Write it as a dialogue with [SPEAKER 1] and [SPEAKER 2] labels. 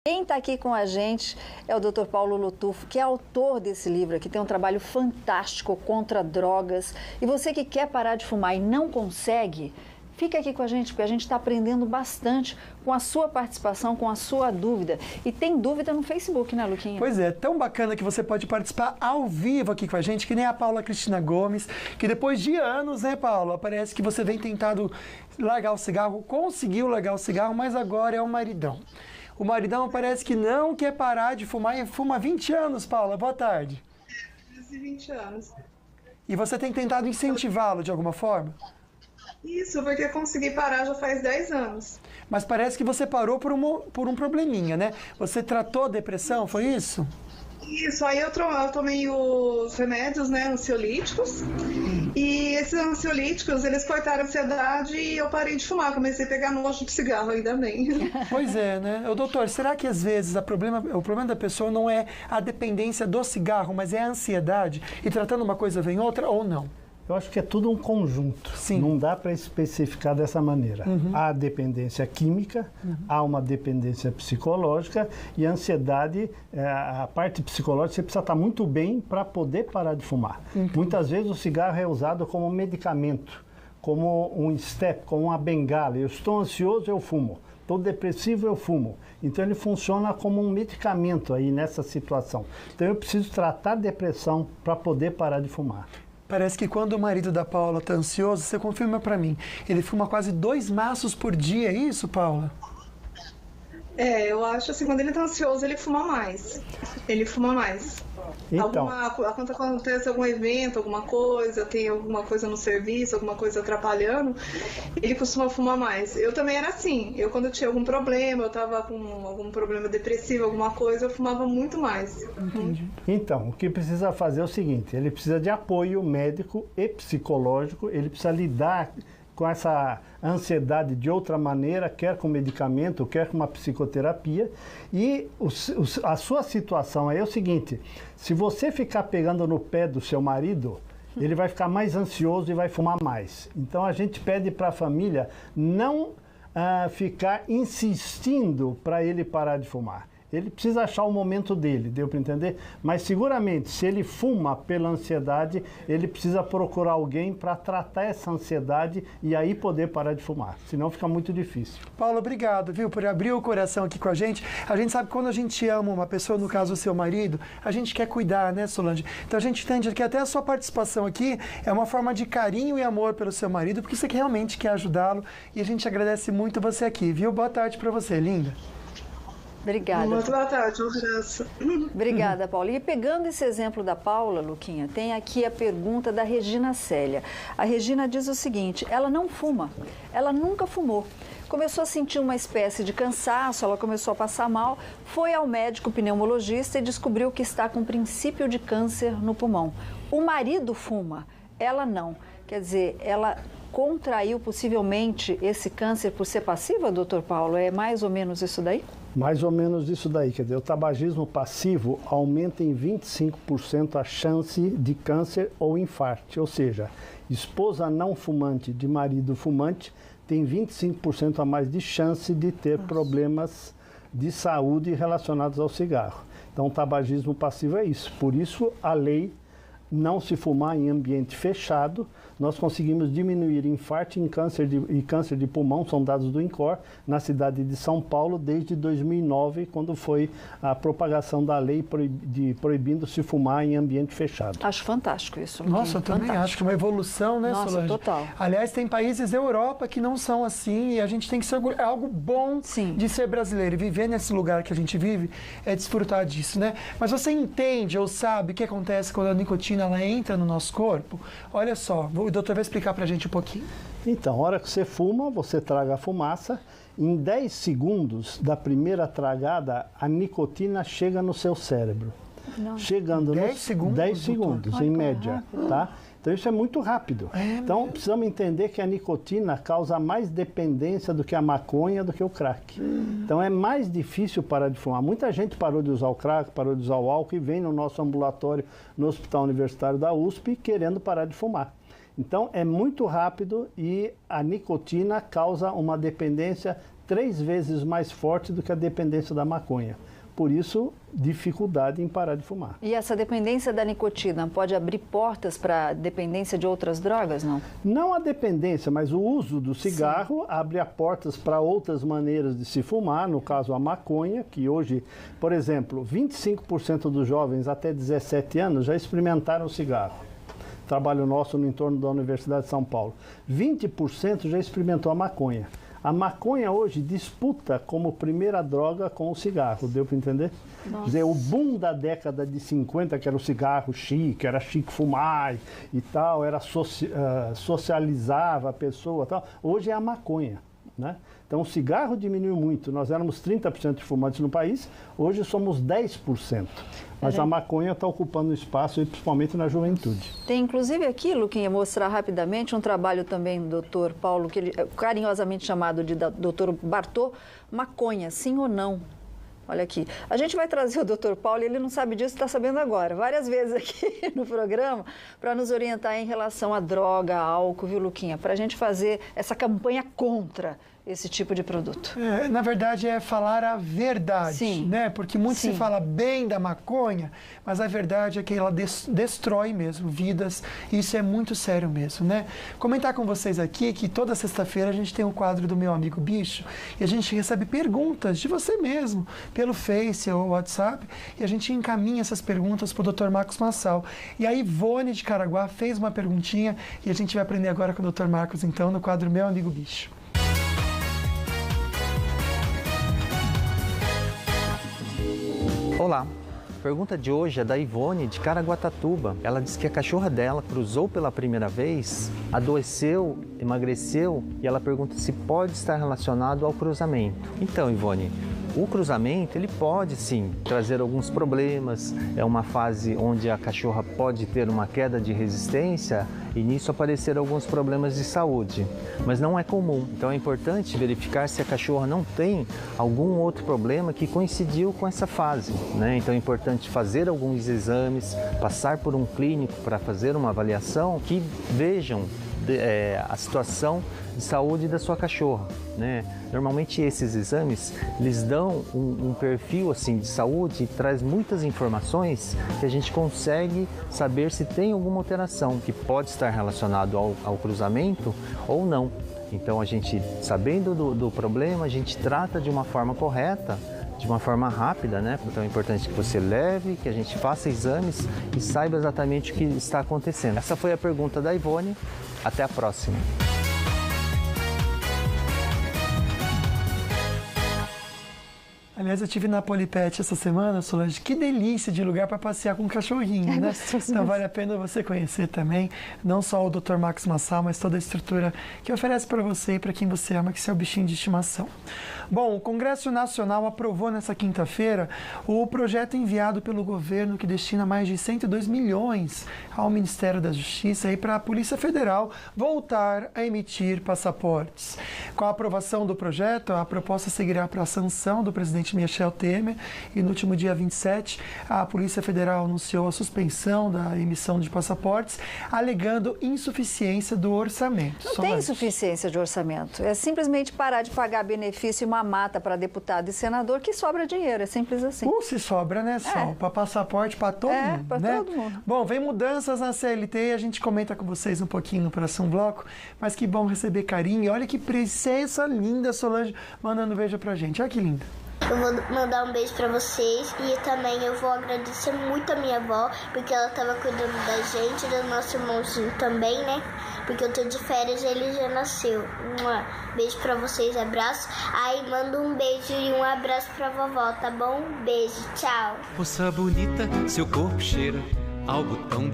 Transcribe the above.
[SPEAKER 1] Quem está aqui com a gente é o Dr. Paulo Lotufo, que é autor desse livro aqui, tem um trabalho fantástico contra drogas. E você que quer parar de fumar e não consegue, fica aqui com a gente, porque a gente está aprendendo bastante com a sua participação, com a sua dúvida. E tem dúvida no Facebook, né, Luquinha?
[SPEAKER 2] Pois é, tão bacana que você pode participar ao vivo aqui com a gente, que nem a Paula Cristina Gomes, que depois de anos, né, Paula, parece que você vem tentado largar o cigarro, conseguiu largar o cigarro, mas agora é o maridão. O maridão parece que não quer parar de fumar e fuma há 20 anos, Paula. Boa tarde.
[SPEAKER 3] 20 anos.
[SPEAKER 2] E você tem tentado incentivá-lo de alguma forma?
[SPEAKER 3] Isso, porque eu consegui parar já faz 10 anos.
[SPEAKER 2] Mas parece que você parou por um probleminha, né? Você tratou a depressão, foi isso?
[SPEAKER 3] Isso, aí eu tomei os remédios, né, ansiolíticos. E esses ansiolíticos, eles cortaram a ansiedade e eu parei de fumar. Comecei a pegar nojo de cigarro, ainda bem.
[SPEAKER 2] Pois é, né? Doutor, será que às vezes o problema da pessoa não é a dependência do cigarro, mas é a ansiedade? E tratando uma coisa vem outra ou não?
[SPEAKER 4] Eu acho que é tudo um conjunto.
[SPEAKER 2] Sim.
[SPEAKER 4] Não dá para especificar dessa maneira. Há dependência química, há uma dependência psicológica e a ansiedade, a parte psicológica, você precisa estar muito bem para poder parar de fumar. Muitas vezes o cigarro é usado como medicamento, como um step, como uma bengala. Eu estou ansioso, eu fumo. Estou depressivo, eu fumo. Então ele funciona como um medicamento aí nessa situação. Então eu preciso tratar a depressão para poder parar de fumar.
[SPEAKER 2] Parece que quando o marido da Paula está ansioso, você confirma para mim, ele fuma quase 2 maços por dia, é isso, Paula?
[SPEAKER 3] É, eu acho assim, quando ele tá ansioso, ele fuma mais. Ele fuma mais.
[SPEAKER 4] Então,
[SPEAKER 3] Quando acontece algum evento, alguma coisa, tem alguma coisa no serviço, alguma coisa atrapalhando, ele costuma fumar mais. Eu também era assim. Eu, quando tinha algum problema, eu tava com algum problema depressivo, alguma coisa, eu fumava muito mais.
[SPEAKER 2] Entendi.
[SPEAKER 4] Então, o que precisa fazer é o seguinte, ele precisa de apoio médico e psicológico, ele precisa lidar com essa ansiedade de outra maneira, quer com medicamento, quer com uma psicoterapia. E a sua situação aí é o seguinte, se você ficar pegando no pé do seu marido, ele vai ficar mais ansioso e vai fumar mais. Então a gente pede para a família não ficar insistindo para ele parar de fumar. Ele precisa achar o momento dele, deu para entender? Mas seguramente, se ele fuma pela ansiedade, ele precisa procurar alguém para tratar essa ansiedade e aí poder parar de fumar. Senão fica muito difícil.
[SPEAKER 2] Paulo, obrigado, viu, por abrir o coração aqui com a gente. A gente sabe que quando a gente ama uma pessoa, no caso o seu marido, a gente quer cuidar, né, Solange? Então a gente entende que até a sua participação aqui é uma forma de carinho e amor pelo seu marido, porque você realmente quer ajudá-lo e a gente agradece muito você aqui, viu? Boa tarde para você, linda.
[SPEAKER 1] Obrigada.
[SPEAKER 3] Muito boa tarde, um abraço.
[SPEAKER 1] Obrigada, Paula. E pegando esse exemplo da Paula, Luquinha, tem aqui a pergunta da Regina Célia. A Regina diz o seguinte, ela não fuma, ela nunca fumou. Começou a sentir uma espécie de cansaço, ela começou a passar mal, foi ao médico pneumologista e descobriu que está com princípio de câncer no pulmão. O marido fuma, ela não. Quer dizer, ela contraiu possivelmente esse câncer por ser passiva, doutor Paulo? É mais ou menos isso daí?
[SPEAKER 4] Mais ou menos isso daí, quer dizer, o tabagismo passivo aumenta em 25% a chance de câncer ou infarto, ou seja, esposa não fumante de marido fumante tem 25% a mais de chance de ter problemas de saúde relacionados ao cigarro. Então o tabagismo passivo é isso, por isso a lei não se fumar em ambiente fechado, nós conseguimos diminuir infarto e câncer de pulmão, são dados do INCOR, na cidade de São Paulo, desde 2009, quando foi a propagação da lei proibindo se fumar em ambiente fechado.
[SPEAKER 1] Acho fantástico isso.
[SPEAKER 2] Nossa, eu também acho que é uma evolução, né,
[SPEAKER 1] Solange? Nossa, total.
[SPEAKER 2] Aliás, tem países da Europa que não são assim e a gente tem que ser algo bom de ser brasileiro. E viver nesse lugar que a gente vive é desfrutar disso, né? Mas você entende ou sabe o que acontece quando a nicotina ela entra no nosso corpo? Olha só, o doutor vai explicar pra gente um pouquinho.
[SPEAKER 4] Então, a hora que você fuma, você traga a fumaça, em 10 segundos da primeira tragada, a nicotina chega no seu cérebro.
[SPEAKER 1] Não.
[SPEAKER 4] Chegando
[SPEAKER 2] 10 segundos?
[SPEAKER 4] 10 segundos, em média, tá? Então isso é muito rápido. Então precisamos entender que a nicotina causa mais dependência do que a maconha, do que o crack. Então é mais difícil parar de fumar. Muita gente parou de usar o crack, parou de usar o álcool e vem no nosso ambulatório, no Hospital Universitário da USP, querendo parar de fumar. Então é muito rápido e a nicotina causa uma dependência 3 vezes mais forte do que a dependência da maconha. Por isso, dificuldade em parar de fumar.
[SPEAKER 1] E essa dependência da nicotina pode abrir portas para dependência de outras drogas, não?
[SPEAKER 4] Não a dependência, mas o uso do cigarro abre portas para outras maneiras de se fumar, no caso a maconha, que hoje, por exemplo, 25% dos jovens até 17 anos já experimentaram cigarro. Trabalho nosso no entorno da Universidade de São Paulo. 20% já experimentou a maconha. A maconha hoje disputa como primeira droga com o cigarro, deu para entender? Quer dizer, o boom da década de 50, que era o cigarro chique, era chique fumar e tal, era socializava a pessoa e tal, hoje é a maconha, né? Então o cigarro diminuiu muito, nós éramos 30% de fumantes no país, hoje somos 10%. Mas a maconha está ocupando espaço, principalmente na juventude.
[SPEAKER 1] Tem inclusive aqui, Luquinha, mostrar rapidamente um trabalho também do Dr. Paulo, que ele carinhosamente chamado de Dr. Bartô, maconha, sim ou não? Olha aqui, a gente vai trazer o Dr. Paulo, ele não sabe disso, está sabendo agora, várias vezes aqui no programa, para nos orientar em relação à droga, álcool, viu, Luquinha? Para a gente fazer essa campanha contra esse tipo de produto.
[SPEAKER 2] Na verdade, é falar a verdade,
[SPEAKER 1] Sim.
[SPEAKER 2] né? Porque muito
[SPEAKER 1] Sim.
[SPEAKER 2] se fala bem da maconha, mas a verdade é que ela destrói mesmo vidas, e isso é muito sério mesmo, né? Comentar com vocês aqui que toda sexta-feira a gente tem um quadro do Meu Amigo Bicho, e a gente recebe perguntas de você mesmo, pelo Face ou WhatsApp, e a gente encaminha essas perguntas para o Dr. Marcos Massal. E a Ivone de Caraguá fez uma perguntinha, e a gente vai aprender agora com o Dr. Marcos, então, no quadro Meu Amigo Bicho.
[SPEAKER 5] Olá, a pergunta de hoje é da Ivone de Caraguatatuba. Ela disse que a cachorra dela cruzou pela primeira vez, adoeceu, emagreceu e ela pergunta se pode estar relacionado ao cruzamento. Então, Ivone, o cruzamento ele pode sim trazer alguns problemas, é uma fase onde a cachorra pode ter uma queda de resistência e nisso aparecer alguns problemas de saúde, mas não é comum. Então é importante verificar se a cachorra não tem algum outro problema que coincidiu com essa fase, né? Então é importante fazer alguns exames, passar por um clínico para fazer uma avaliação que vejam a situação de saúde da sua cachorra, né? Normalmente esses exames, eles dão um perfil assim de saúde e traz muitas informações que a gente consegue saber se tem alguma alteração que pode estar relacionado ao cruzamento ou não. Então a gente, sabendo do problema, a gente trata de uma forma correta, de uma forma rápida, né? Então é importante que você leve, que a gente faça exames e saiba exatamente o que está acontecendo. Essa foi a pergunta da Ivone. Até a próxima.
[SPEAKER 2] Aliás, eu estive na Polipet essa semana, Solange. Que delícia de lugar para passear com um cachorrinho, né? Então vale a pena você conhecer também, não só o Dr. Marcos Massal, mas toda a estrutura que oferece para você e para quem você ama, que é o bichinho de estimação. Bom, o Congresso Nacional aprovou nessa quinta-feira o projeto enviado pelo governo que destina mais de 102 milhões ao Ministério da Justiça e para a Polícia Federal voltar a emitir passaportes. Com a aprovação do projeto, a proposta seguirá para a sanção do presidente Michel Temer e no último dia 27, a Polícia Federal anunciou a suspensão da emissão de passaportes, alegando insuficiência do orçamento.
[SPEAKER 1] Não tem insuficiência de orçamento, é simplesmente parar de pagar benefício e uma mata para deputado e senador que sobra dinheiro, é simples assim.
[SPEAKER 2] Se sobra, né, Sol? Para passaporte para todo mundo,
[SPEAKER 1] para
[SPEAKER 2] né?
[SPEAKER 1] todo mundo.
[SPEAKER 2] Bom, vem mudanças na CLT e a gente comenta com vocês um pouquinho no próximo bloco, mas que bom receber carinho. E olha que princesa linda, Solange, mandando um beijo pra gente. Olha que linda.
[SPEAKER 6] Eu vou mandar um beijo pra vocês e também eu vou agradecer muito a minha avó, porque ela tava cuidando da gente, do nosso irmãozinho também, né? Porque eu tô de férias e ele já nasceu. Beijo pra vocês, abraço. Aí manda um beijo e um abraço pra vovó, tá bom? Beijo, tchau.
[SPEAKER 7] Moça bonita, seu corpo cheira ao botão de